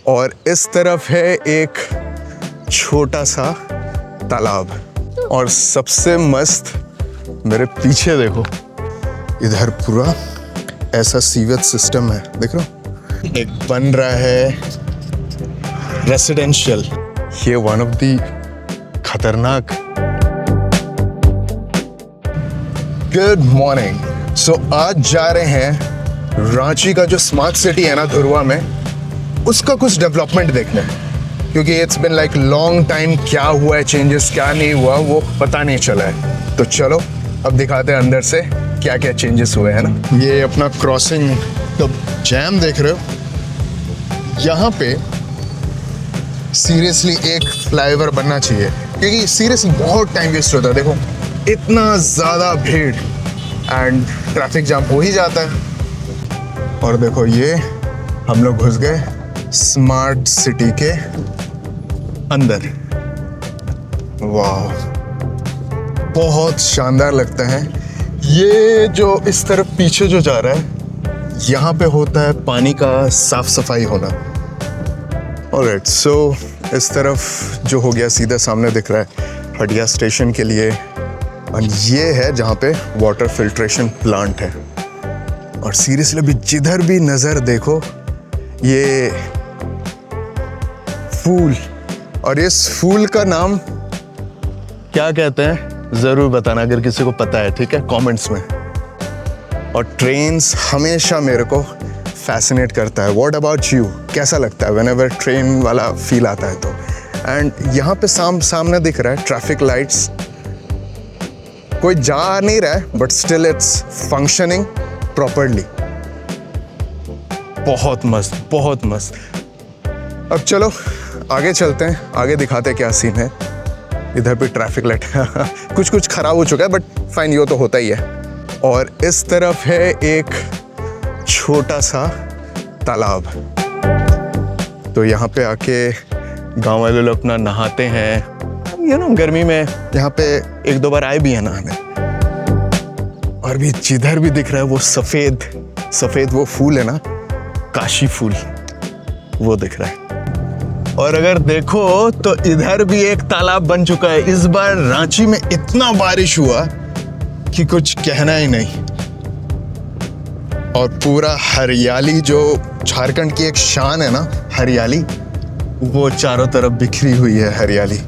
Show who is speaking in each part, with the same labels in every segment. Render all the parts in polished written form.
Speaker 1: और इस तरफ है एक छोटा सा तालाब और सबसे मस्त मेरे पीछे देखो, इधर पूरा ऐसा सीवेज सिस्टम है, देख रहे हो? एक बन रहा है रेसिडेंशियल, ये वन ऑफ दी खतरनाक। Good morning. सो आज जा रहे हैं रांची का जो स्मार्ट सिटी है ना धुरवा में, उसका कुछ डेवलपमेंट देखने, क्योंकि it's been like long time, क्या हुआ है चेंजेस क्या नहीं हुआ वो पता नहीं चला है। तो चलो अब दिखाते हैं अंदर से क्या क्या चेंजेस हुए हैं ना। ये अपना क्रॉसिंग तो जैम देख रहे हो, यहाँ पे सीरियसली एक फ्लाईओवर बनना चाहिए, क्योंकि सीरियसली बहुत टाइम वेस्ट होता है। देखो इतना ज़्यादा भीड़ एंड ट्रैफिक जाम हो ही जाता है। और देखो ये हम लोग घुस गए स्मार्ट सिटी के अंदर। वाह, बहुत शानदार लगता है। ये जो इस तरफ पीछे जो जा रहा है, यहाँ पे होता है पानी का साफ सफाई होना। ऑलराइट, सो इस तरफ जो हो गया सीधा सामने दिख रहा है हटिया स्टेशन के लिए, और ये है जहाँ पे वाटर फिल्ट्रेशन प्लांट है। और सीरियसली अभी जिधर भी नज़र देखो ये फूल, और इस फूल का नाम क्या कहते हैं ज़रूर बताना अगर किसी को पता है, ठीक है, कमेंट्स में। और ट्रेन्स हमेशा मेरे को फैसिनेट करता है। व्हाट अबाउट यू, कैसा लगता है व्हेनेवर ट्रेन वाला फील आता है तो? एंड यहाँ पे सामने दिख रहा है ट्रैफिक लाइट्स, कोई जा नहीं रहा है but still it's functioning properly. बहुत मस्त, बहुत मस्त। अब चलो आगे चलते हैं, आगे दिखाते हैं क्या सीन है। इधर भी ट्रैफिक लाइट कुछ खराब हो चुका है बट फाइन, ये तो होता ही है। और इस तरफ है एक छोटा सा तालाब, तो यहाँ पे आके गांव वाले लोग अपना नहाते हैं। गर्मी में यहाँ पे एक दो बार आए भी हैं नहाने। और भी जिधर भी दिख रहा है वो सफेद वो फूल है ना, काशी फूल, वो दिख रहा है। और अगर देखो तो इधर भी एक तालाब बन चुका है। इस बार रांची में इतना बारिश हुआ कि कुछ कहना ही नहीं। और पूरा हरियाली, जो झारखंड की एक शान है ना हरियाली, वो चारों तरफ बिखरी हुई है हरियाली।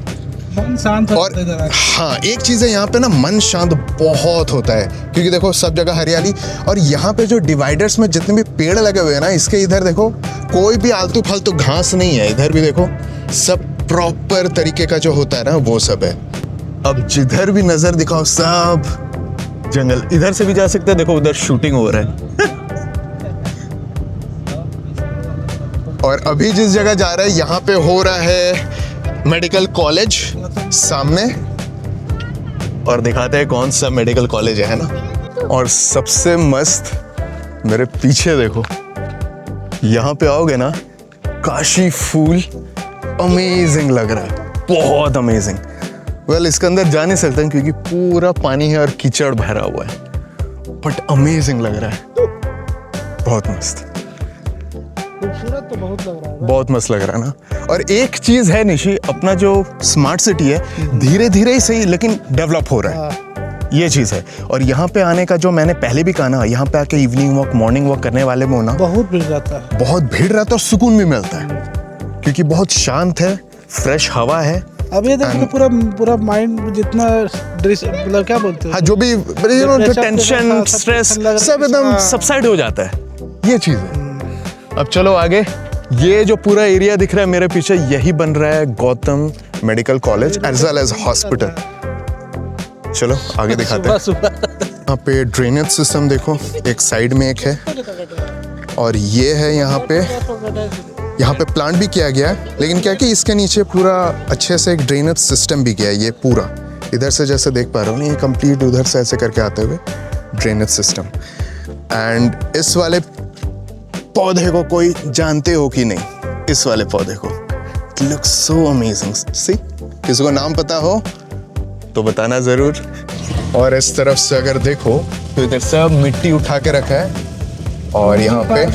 Speaker 2: मन शांत
Speaker 1: और हाँ, एक चीज़ है यहाँ पे ना, मन शांत बहुत होता है, क्योंकि देखो सब जगह हरियाली। और यहाँ पे जो डिवाइडर्स में जितने भी पेड़ लगे हुए हैं ना, इसके इधर देखो कोई भी आलतू फालतू घास नहीं है। इधर भी देखो सब प्रॉपर तरीके का जो होता है ना वो सब है। अब जिधर भी नजर दिखाओ सब जंगल। इधर से भी जा सकते हैं, देखो उधर शूटिंग हो रहा है। और अभी जिस जगह जा रहा है यहाँ पे हो रहा है मेडिकल कॉलेज सामने, और दिखाते हैं कौन सा मेडिकल कॉलेज है ना। और सबसे मस्त मेरे पीछे देखो, यहाँ पे आओगे ना, काशी फूल अमेजिंग लग रहा है, बहुत अमेजिंग। वेल, इसके अंदर जा नहीं सकते क्योंकि पूरा पानी है और कीचड़ भरा हुआ है, बट अमेजिंग लग रहा है, बहुत मस्त,
Speaker 2: खूबसूरत तो बहुत लग रहा है,
Speaker 1: बहुत मस्त लग रहा है ना। और एक चीज है निशी, अपना जो स्मार्ट सिटी है धीरे धीरे ही सही लेकिन डेवलप हो रहा है, ये चीज है। और यहाँ पे आने का जो मैंने पहले भी कहा ना, यहाँ पे आके इवनिंग वॉक मॉर्निंग वॉक करने वाले में ना
Speaker 2: बहुत भीड़ रहता है,
Speaker 1: बहुत भीड़ रहता है और सुकून भी मिलता है, क्योंकि बहुत शांत है, फ्रेश हवा है।
Speaker 2: अब ये देखो पूरा माइंड जितना मतलब क्या बोलते हैं,
Speaker 1: हाँ, जो भी जो टेंशन स्ट्रेस सब एकदम सबसाइड हो जाता है, ये चीज है। अब चलो आगे, ये जो पूरा एरिया दिख रहा है मेरे पीछे, यही बन रहा है Gautam medical college as well as hospital. चलो आगे दिखाते हैं। यहाँ पे ड्रेनेज सिस्टम देखो, एक साइड में एक है, और ये है यहाँ पे प्लांट भी किया गया है, लेकिन क्या कि इसके नीचे पूरा अच्छे से एक ड्रेनेज सिस्टम भी किया है। ये पूरा इधर से जैसे देख पा रहे हो ना, ये कंप्लीट उधर से ऐसे करके आते हुए ड्रेनेज सिस्टम। एंड इस वाले पौधे को कोई जानते हो कि नहीं, इस वाले पौधे को, इट लुक्स सो अमेजिंग। सी, किसी को नाम पता हो तो बताना जरूर। और इस तरफ से अगर देखो तो इधर सब मिट्टी उठा के रखा है, और यहाँ पे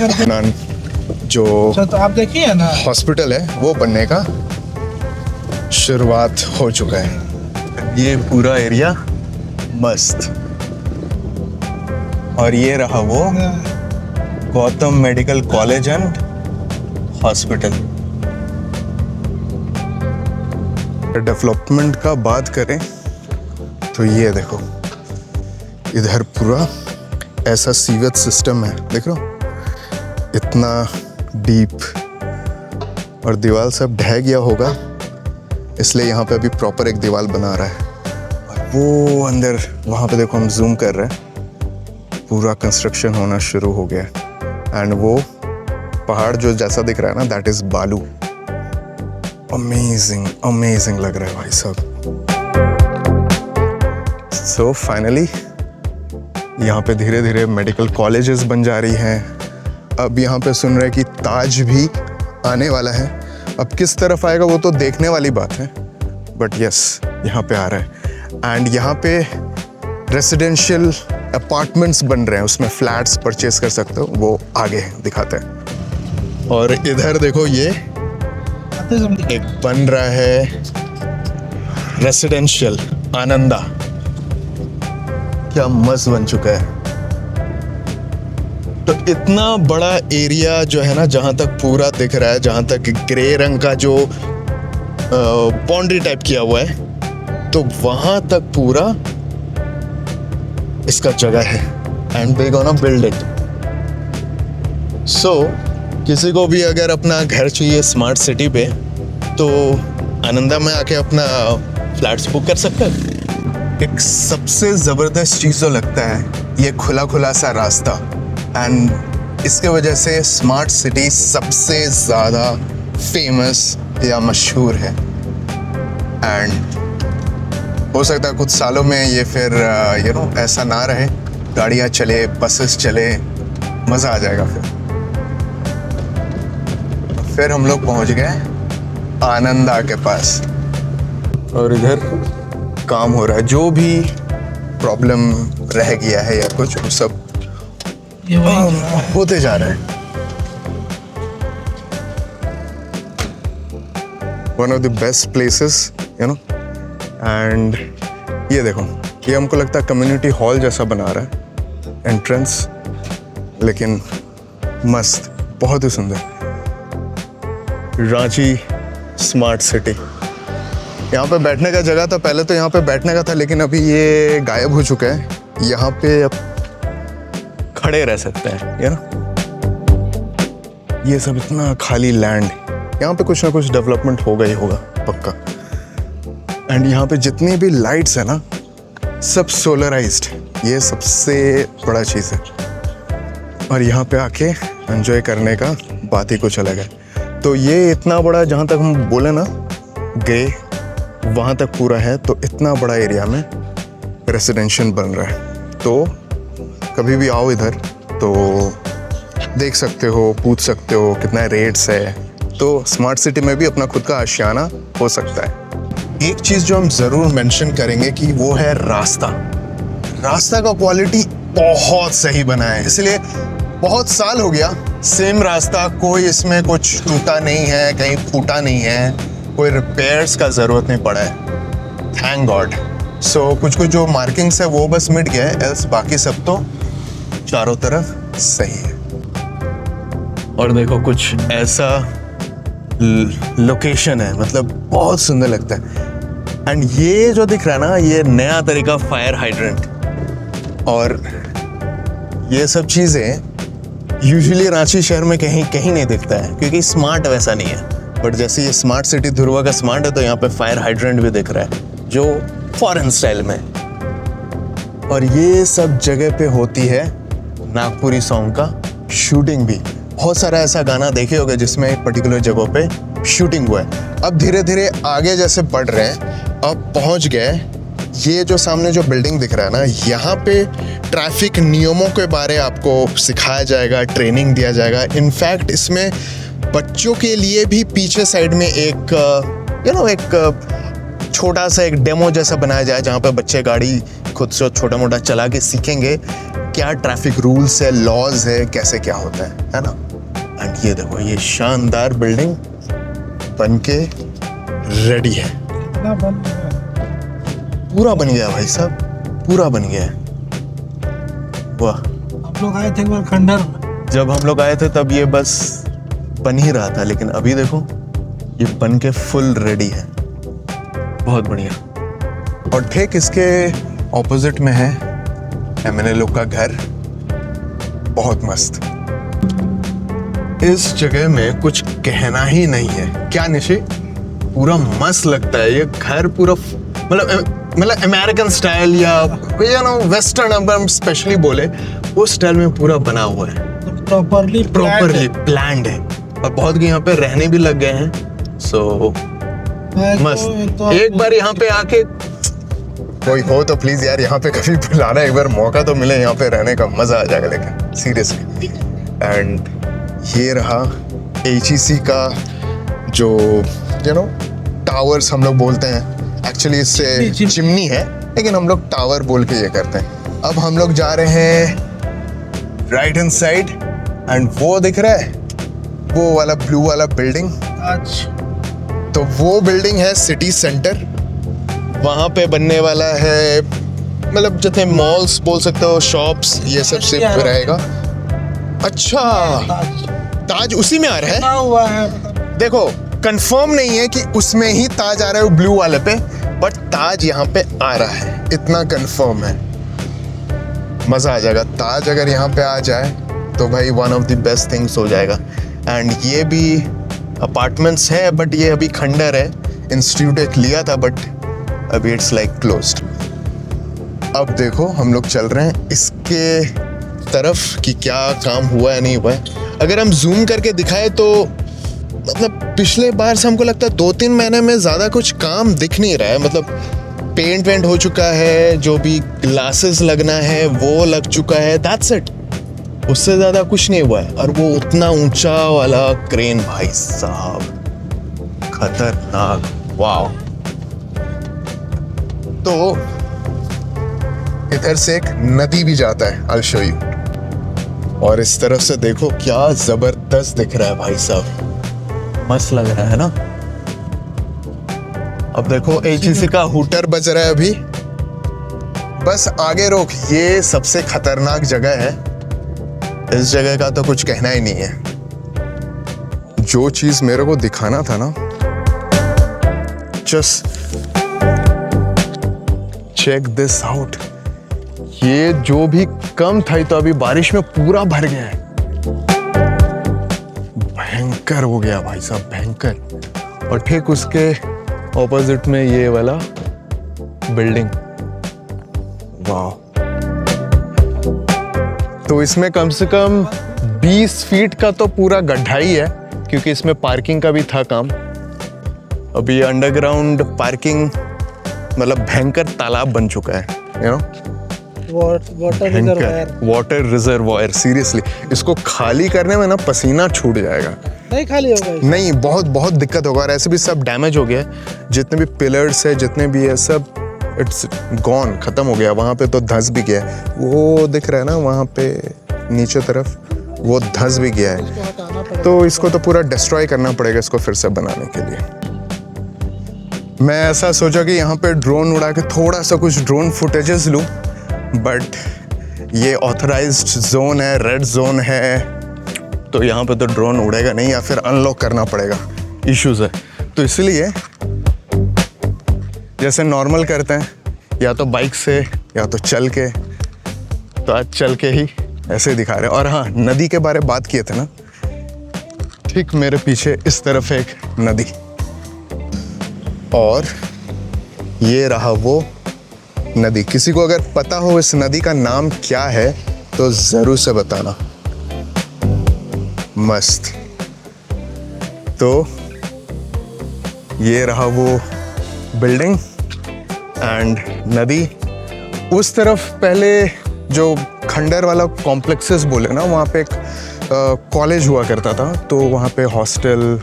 Speaker 1: जो
Speaker 2: अच्छा तो आप देखिए ना,
Speaker 1: हॉस्पिटल है वो बनने का शुरुआत हो चुका है। ये पूरा एरिया मस्त। और ये रहा वो Gautam medical college and hospital. Development का बात करें तो ये देखो, इधर पूरा ऐसा सीवेज सिस्टम है, देख रहे हो इतना डीप, और दीवार सब ढह गया होगा इसलिए यहाँ पे अभी प्रॉपर एक दीवार बना रहा है। और वो अंदर वहाँ पे देखो, हम जूम कर रहे हैं, पूरा कंस्ट्रक्शन होना शुरू हो गया है। एंड वो पहाड़ जो जैसा दिख रहा है ना, दैट इज बालू। अमेजिंग अमेजिंग लग रहा है भाई साहब। सो फाइनली यहाँ पे धीरे धीरे मेडिकल कॉलेजेस बन जा रही हैं। अब यहाँ पे सुन रहे कि ताज भी आने वाला है। अब किस तरफ आएगा वो तो देखने वाली बात है, बट यस यहाँ पे आ रहा है। एंड यहाँ पे रेसिडेंशियल अपार्टमेंट्स बन रहे हैं, उसमें फ्लैट्स परचेज कर सकते हो, वो आगे दिखाते हैं। और इधर देखो, ये एक बन रहा है रेसिडेंशियल आनंदा, क्या मस्त बन चुका है। तो इतना बड़ा एरिया जो है ना, जहां तक पूरा दिख रहा है, जहां तक ग्रे रंग का जो बाउंड्री टाइप किया हुआ है, तो वहां तक पूरा इसका जगह है। And they gonna build it. So किसी को भी अगर अपना घर चाहिए स्मार्ट सिटी पे, तो आनंदा में आके अपना फ्लैट्स बुक कर सकते हैं। एक सबसे ज़बरदस्त चीज़ जो लगता है, ये खुला खुला सा रास्ता, एंड इसके वजह से स्मार्ट सिटी सबसे ज़्यादा फेमस या मशहूर है। एंड हो सकता है कुछ सालों में ये फिर ऐसा ना रहे, गाड़ियाँ चले, बसेस चले, मज़ा आ जाएगा। फिर हम लोग पहुंच गए आनंदा के पास, और इधर काम हो रहा है। जो भी प्रॉब्लम रह गया है या कुछ, वो सब होते जा रहा है। One of the best places, you know. And ये देखो, ये हमको लगता है कम्युनिटी हॉल जैसा बना रहा है एंट्रेंस, लेकिन मस्त, बहुत ही सुंदर। Ranchi smart city. यहाँ पे बैठने का जगह था, पहले तो यहाँ पे बैठने का था, लेकिन अभी ये गायब हो चुका है। यहाँ पे अब खड़े रह सकते हैं, यू नो। ये सब इतना खाली लैंड, यहाँ पे कुछ ना कुछ डेवलपमेंट होगा ही होगा पक्का। एंड यहाँ पे जितनी भी लाइट्स है ना, सब सोलराइज्ड, ये सबसे बड़ा चीज़ है। और यहाँ पे आके एंजॉय करने का बात ही कुछ अलग है। तो ये इतना बड़ा, जहाँ तक हम बोले ना ग्रे, वहाँ तक पूरा है। तो इतना बड़ा एरिया में रेसिडेंशियल बन रहा है। तो कभी भी आओ इधर तो देख सकते हो, पूछ सकते हो कितना रेट्स है। तो स्मार्ट सिटी में भी अपना खुद का आशियाना हो सकता है। एक चीज़ जो हम ज़रूर मेंशन करेंगे कि वो है रास्ता। रास्ता का क्वालिटी बहुत सही बना है, इसलिए बहुत साल हो गया सेम रास्ता, कोई इसमें कुछ टूटा नहीं है, कहीं फूटा नहीं है, कोई रिपेयर्स का ज़रूरत नहीं पड़ा है, थैंक गॉड। सो कुछ कुछ जो मार्किंग्स है वो बस मिट गया है, एल्स बाकी सब तो चारों तरफ सही है। और देखो कुछ ऐसा लोकेशन है, मतलब बहुत सुंदर लगता है। एंड ये जो दिख रहा है ना, ये नया तरीका फायर हाइड्रेंट, और ये सब चीज़ें यूजुअली रांची शहर में कहीं कहीं नहीं दिखता है, क्योंकि स्मार्ट वैसा नहीं है। बट जैसे ये स्मार्ट सिटी ध्रुवा का स्मार्ट है, तो यहाँ पे फायर हाइड्रेंट भी दिख रहा है जो फॉरेन स्टाइल में। और ये सब जगह पे होती है नागपुरी सॉन्ग का शूटिंग भी। बहुत सारा ऐसा गाना देखे होगे जिसमें एक पर्टिकुलर जगह पे शूटिंग हुआ है। अब धीरे धीरे आगे जैसे बढ़ रहे हैं, अब पहुंच गए, ये जो सामने जो बिल्डिंग दिख रहा है ना, यहाँ पे ट्रैफिक नियमों के बारे आपको सिखाया जाएगा, ट्रेनिंग दिया जाएगा। इनफैक्ट इसमें बच्चों के लिए भी पीछे साइड में एक एक छोटा सा एक डेमो जैसा बनाया जाए, जहाँ पे बच्चे गाड़ी खुद से छोटा मोटा चला के सीखेंगे क्या ट्रैफिक रूल्स है, लॉज है, कैसे क्या होता है ना। एंड ये देखो ये शानदार बिल्डिंग बन के रेडी है।
Speaker 2: कितना बन गया।
Speaker 1: पूरा बन गया भाई साहब, पूरा बन गया। वाह,
Speaker 2: आप लोग आए थे एक बार खंडर में।
Speaker 1: जब हम लोग आए थे तब ये बस बन ही रहा था, लेकिन अभी देखो ये बन के फुल रेडी है। बहुत बढ़िया। और ठीक इसके ऑपोजिट में है एमएनए लोग का घर, बहुत मस्त। इस जगह में कुछ कहना ही नहीं है। क्या निशी, पूरा मस्त लगता है ये घर। पूरा मतलब अमेरिकन स्टाइल या वेस्टर्न, अगर स्पेशली बोले वो स्टाइल में पूरा बना हुआ है।
Speaker 2: प्रॉपरली
Speaker 1: प्लान्ड है। और बहुत यहाँ पे रहने भी लग गए हैं। सो मस्त। एक बार यहाँ पे आके कोई हो तो प्लीज यार यहाँ पे कभी बुलाना, एक बार मौका तो मिले, यहाँ पे रहने का मजा आ जाएगा लेकिन सीरियसली। एंड ये रहा HEC का जो टावर्स हम लोग बोलते हैं, एक्चुअली इससे चिमनी है लेकिन हम लोग टावर बोल के ये करते हैं। अब हम लोग जा रहे हैं राइट हैंड साइड एंड वो दिख रहा है वो वाला ब्लू वाला बिल्डिंग। तो वो बिल्डिंग है सिटी सेंटर। वहाँ पे बनने वाला है, मतलब जितने मॉल्स बोल सकते हो, शॉप्स, ये सब सिर्फ रहेगा। अच्छा, ताज उसी में आ रहा है।
Speaker 2: हुआ है
Speaker 1: देखो कंफर्म नहीं है कि उसमें ही ताज आ रहा है वो ब्लू वाले पे, बट ताज यहाँ पे आ रहा है, इतना कंफर्म है। मजा आ जाएगा। ताज अगर यहाँ पे आ जाए तो भाई one of the best things हो जाएगा। एंड ये भी अपार्टमेंट्स है, बट ये अभी खंडर है। इंस्टीट्यूट एक लिया था बट अभी इट्स लाइक क्लोज्ड। अब देखो हम लोग चल रहे हैं इसके तरफ कि क्या काम हुआ है नहीं हुआ है। अगर हम जूम करके दिखाए तो मतलब पिछले बार से हमको लगता है 2-3 महीने में ज़्यादा कुछ काम दिख नहीं रहा है। मतलब पेंट वेंट हो चुका है, जो भी ग्लासेस लगना है वो लग चुका है, दैट्स इट। उससे ज़्यादा कुछ नहीं हुआ है। और वो उतना ऊंचा वाला क्रेन भाई साहब, खतरनाक, वाह। तो इधर से एक नदी भी जाता है, I'll show you। और इस तरफ से देखो क्या जबरदस्त दिख रहा है भाई साहब, मस्त लग रहा है ना। अब देखो HEC का हूटर बज रहा है अभी। बस आगे रोक, ये सबसे खतरनाक जगह है। इस जगह का तो कुछ कहना ही नहीं है। जो चीज मेरे को दिखाना था ना, जस्ट चेक दिस आउट। ये जो भी कम था तो अभी बारिश में पूरा भर गया है। भयंकर हो गया भाई साहब, भयंकर। और ठीक उसके ऑपोजिट में ये वाला बिल्डिंग, वाह। तो इसमें कम से कम 20 फीट का तो पूरा गड्ढा ही है, क्योंकि इसमें पार्किंग का भी था काम। अभी अंडरग्राउंड पार्किंग मतलब भयंकर तालाब बन चुका है, you know, water reservoir. Seriously इसको खाली करने में ना पसीना छूट जाएगा।
Speaker 2: नहीं खाली होगा,
Speaker 1: नहीं, बहुत बहुत दिक्कत होगा। और ऐसे भी सब डैमेज हो गया, जितने भी पिलर्स है, जितने भी है, सब इट्स गॉन, खत्म हो गया। वहाँ पे तो धंस भी गया है, वो दिख रहा है ना वहाँ पे नीचे तरफ, वो धंस भी गया है। तो इसको तो पूरा डिस्ट्रॉय करना पड़ेगा इसको फिर से बनाने के लिए। मैं ऐसा सोचा कि यहाँ पे ड्रोन उड़ा के थोड़ा सा कुछ ड्रोन फुटेजेस लूँ, बट ये ऑथराइज्ड जोन है, रेड जोन है, तो यहाँ पे तो ड्रोन उड़ेगा नहीं, या फिर अनलॉक करना पड़ेगा, इश्यूज है। तो इसलिए जैसे नॉर्मल करते हैं, या तो बाइक से या तो चल के, तो आज चल के ही ऐसे ही दिखा रहे हैं। और हाँ, नदी के बारे में बात किए थे ना, ठीक मेरे पीछे इस तरफ एक नदी, और ये रहा वो नदी। किसी को अगर पता हो इस नदी का नाम क्या है तो जरूर से बताना। मस्त। तो ये रहा वो बिल्डिंग एंड नदी। उस तरफ पहले जो खंडर वाला कॉम्प्लेक्सेस बोले ना, वहाँ पे एक कॉलेज हुआ करता था, तो वहाँ पे हॉस्टल,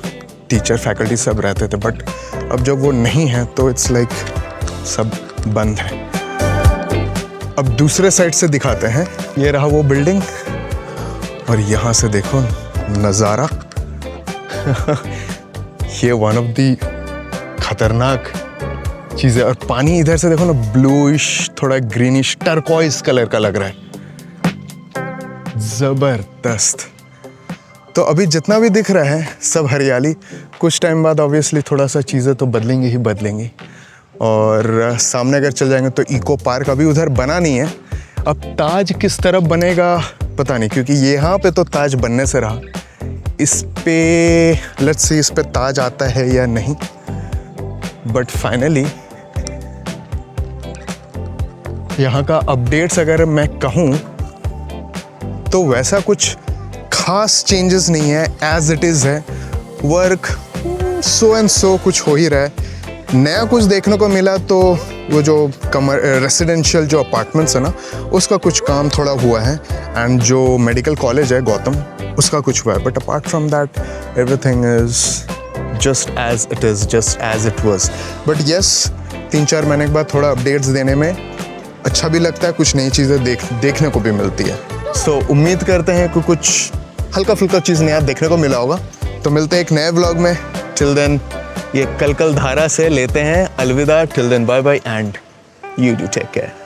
Speaker 1: टीचर, फैकल्टी सब रहते थे। बट अब जब वो नहीं है तो इट्स लाइक सब बंद है। अब दूसरे साइड से दिखाते हैं। ये रहा वो बिल्डिंग, और यहाँ से देखो नज़ारा ये वन ऑफ दी खतरनाक चीज़ें। और पानी इधर से देखो ना, ब्लूइश थोड़ा ग्रीनिश टर्कोइज कलर का लग रहा है, ज़बरदस्त। तो अभी जितना भी दिख रहा है सब हरियाली, कुछ टाइम बाद ऑब्वियसली थोड़ा सा चीज़ें तो बदलेंगी ही बदलेंगी। और सामने अगर चल जाएंगे तो इको पार्क अभी उधर बना नहीं है। अब ताज किस तरफ बनेगा पता नहीं, क्योंकि यहाँ पे तो ताज बनने से रहा, इस पे लेट्स सी इस पे ताज आता है या नहीं। बट फाइनली यहाँ का अपडेट्स अगर मैं कहूँ तो वैसा कुछ खास चेंजेस नहीं है, एज इट इज़ है। वर्क सो एंड सो कुछ हो ही रहा है। नया कुछ देखने को मिला तो वो जो रेसिडेंशियल जो अपार्टमेंट्स है ना, उसका कुछ काम थोड़ा हुआ है। एंड जो मेडिकल कॉलेज है गौतम, उसका कुछ हुआ है। But apart from that everything is just as it is, just as it was. But yes, 3-4 महीने के बाद थोड़ा अपडेट्स देने में अच्छा भी लगता है, कुछ नई चीज़ें देखने को भी मिलती है। सो उम्मीद करते हैं कि कुछ हल्का फुल्का चीज़ नया देखने को मिला होगा। तो मिलते हैं एक नए व्लॉग में। टिल देन ये कल धारा से लेते हैं अलविदा। Till then bye bye and you do take care.